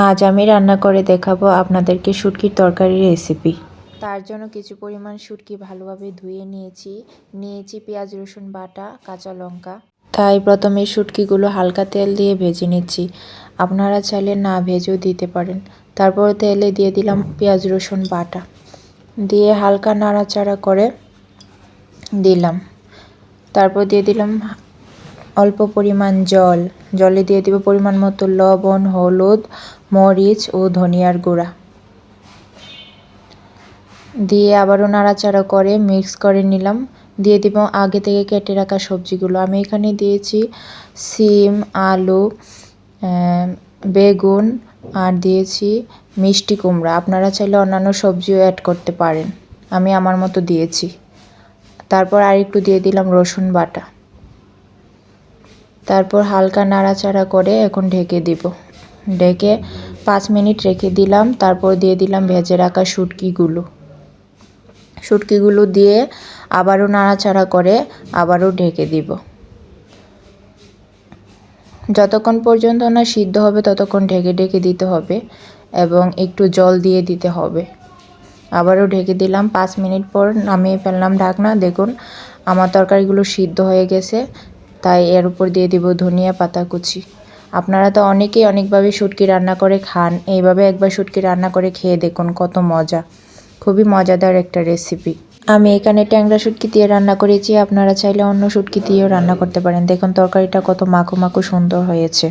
আজ আমি রান্না করে দেখাবো আপনাদেরকে শুটকির তরকারি রেসিপি। তার জন্য কিছু পরিমাণ শুটকি ভালোভাবে ধুয়ে নিয়েছি পেঁয়াজ রসুন বাটা কাঁচা লঙ্কা। তাই প্রথমে শুটকিগুলো হালকা তেল দিয়ে ভেজে নিচ্ছি। আপনারা চাইলে না ভেজেও দিতে পারেন। তারপর তেলে দিয়ে দিলাম পেঁয়াজ রসুন বাটা, দিয়ে হালকা নাড়াচাড়া করে দিলাম। তারপর দিয়ে দিলাম অল্প পরিমাণ জলে দিয়ে দিব পরিমাণ মতো লবণ, হলুদ, মরিচ ও ধনিয়ার গুঁড়া, দিয়ে আবারও নাড়াচাড়া করে মিক্স করে নিলাম। দিয়ে দিব আগে থেকে কেটে রাখা সবজিগুলো। আমি এখানে দিয়েছি সিম, আলু, বেগুন আর দিয়েছি মিষ্টি কুমড়া। আপনারা চাইলে অন্যান্য সবজিও অ্যাড করতে পারেন, আমি আমার মতো দিয়েছি। তারপর আর একটু দিয়ে দিলাম রসুন বাটা। তারপর হালকা নাড়াচাড়া করে এখন ঢেকে দিব। ঢেকে 5 মিনিট রেখে দিলাম। তারপর দিয়ে দিলাম ভেজে রাখা শুটকিগুলো দিয়ে আবারও নাড়াচাড়া করে আবারও ঢেকে দিব। যতক্ষণ পর্যন্ত না সিদ্ধ হবে ততক্ষণ ঢেকে দিতে হবে এবং একটু জল দিয়ে দিতে হবে। আবারও ঢেকে দিলাম। 5 মিনিট পর নামিয়ে ফেললাম ঢাকনা। দেখুন আমার তরকারিগুলো সিদ্ধ হয়ে গেছে। তাই এর উপর দিয়ে দিব ধনিয়া পাতা কুচি। আপনারা তো অনেকেই অনেকভাবে শুটকি রান্না করে খান, এইভাবে একবার শুটকি রান্না করে খেয়ে দেখুন কত মজা। খুবই মজাদার একটা রেসিপি। আমি এখানে ট্যাংরা শুটকি দিয়ে রান্না করেছি, আপনারা চাইলে অন্য শুটকি দিয়েও রান্না করতে পারেন। দেখুন তরকারিটা কত মাখো মাখো সুন্দর হয়েছে।